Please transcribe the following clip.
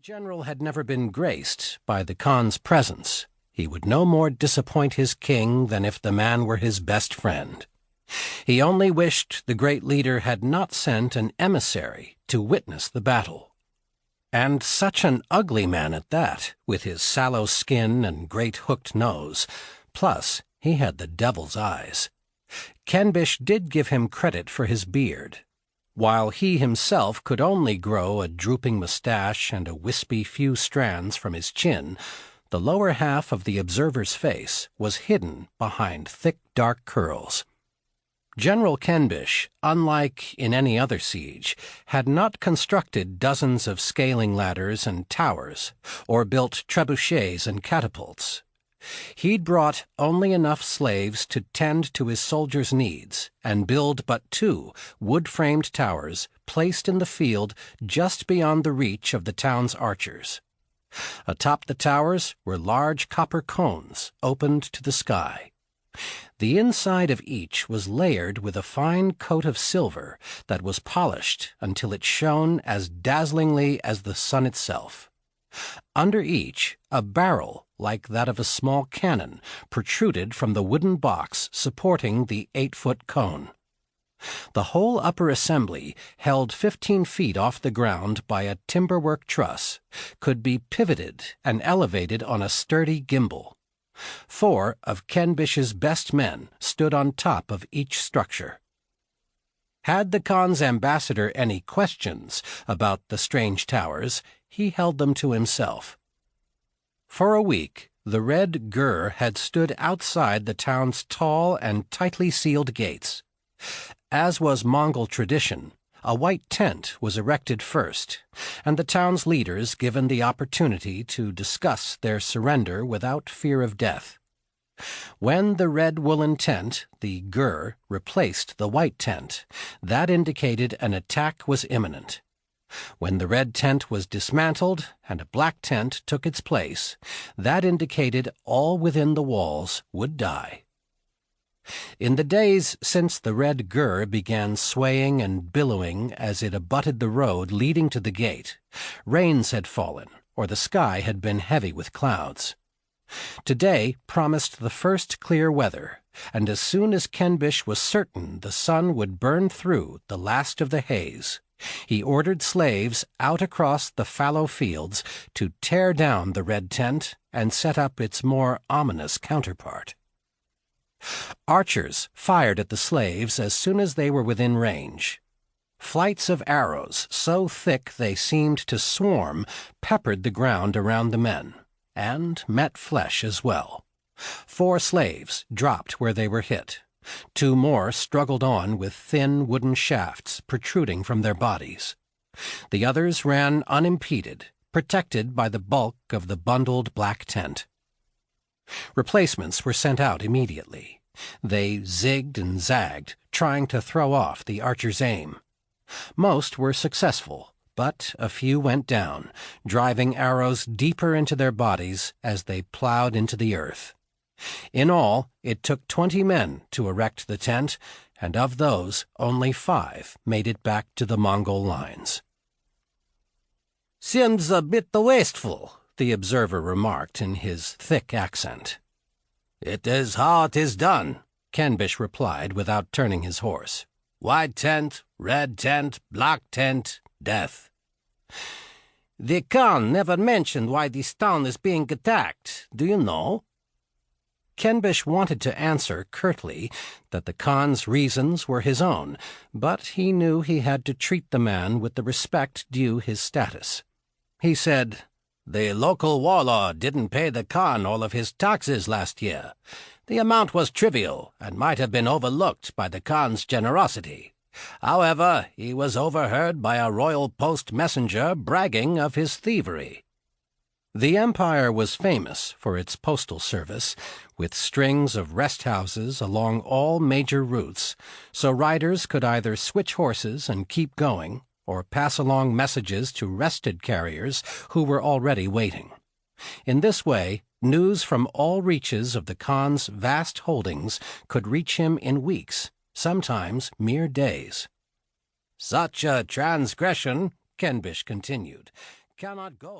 general had never been graced by the Khan's presence. He would no more disappoint his king than if the man were his best friend. He only wished the great leader had not sent an emissary to witness the battle. And such an ugly man at that, with his sallow skin and great hooked nose. Plus, he had the devil's eyes. Kenbish did give him credit for his beard. While he himself could only grow a drooping mustache and a wispy few strands from his chin, the lower half of the observer's face was hidden behind thick dark curls. General Kenbish, unlike in any other siege, had not constructed dozens of scaling ladders and towers, or built trebuchets and catapults. He'd brought only enough slaves to tend to his soldiers' needs and build but 2 wood-framed towers placed in the field just beyond the reach of the town's archers. Atop the towers were large copper cones opened to the sky. The inside of each was layered with a fine coat of silver that was polished until it shone as dazzlingly as the sun itself. Under each, a barrel like that of a small cannon protruded from the wooden box supporting the 8-foot cone. The whole upper assembly, held 15 feet off the ground by a timberwork truss, could be pivoted and elevated on a sturdy gimbal. 4 of Kenbish's best men stood on top of each structure. Had the Khan's ambassador any questions about the strange towers, he held them to himself. For a week, the Red Gur had stood outside the town's tall and tightly sealed gates. As was Mongol tradition, a white tent was erected first, and the town's leaders given the opportunity to discuss their surrender without fear of death. When the red woolen tent, the Gur, replaced the white tent, that indicated an attack was imminent. When the red tent was dismantled and a black tent took its place, that indicated all within the walls would die. In the days since the Red Gur began swaying and billowing as it abutted the road leading to the gate, rains had fallen, or the sky had been heavy with clouds. Today promised the first clear weather, and as soon as Kenbish was certain the sun would burn through the last of the haze, he ordered slaves out across the fallow fields to tear down the red tent and set up its more ominous counterpart. Archers fired at the slaves as soon as they were within range. Flights of arrows, so thick they seemed to swarm, peppered the ground around the men, and met flesh as well. 4 slaves dropped where they were hit. 2 more struggled on with thin wooden shafts protruding from their bodies. The others ran unimpeded, protected by the bulk of the bundled black tent. Replacements were sent out immediately. They zigged and zagged, trying to throw off the archer's aim. Most were successful, but a few went down, driving arrows deeper into their bodies as they plowed into the earth. In all, it took 20 men to erect the tent, and of those, only 5 made it back to the Mongol lines. "Seems a bit wasteful," the observer remarked in his thick accent. "It is how it is done," Kenbish replied without turning his horse. "White tent, red tent, black tent, death." "The Khan never mentioned why this town is being attacked. Do you know?" Kenbish wanted to answer curtly that the Khan's reasons were his own, but he knew he had to treat the man with the respect due his status. He said, "The local warlord didn't pay the Khan all of his taxes last year. The amount was trivial and might have been overlooked by the Khan's generosity. However, he was overheard by a royal post messenger bragging of his thievery." The empire was famous for its postal service, with strings of rest houses along all major routes, so riders could either switch horses and keep going, or pass along messages to rested carriers who were already waiting. In this way, news from all reaches of the Khan's vast holdings could reach him in weeks, sometimes mere days. "Such a transgression," Kenbish continued, "cannot go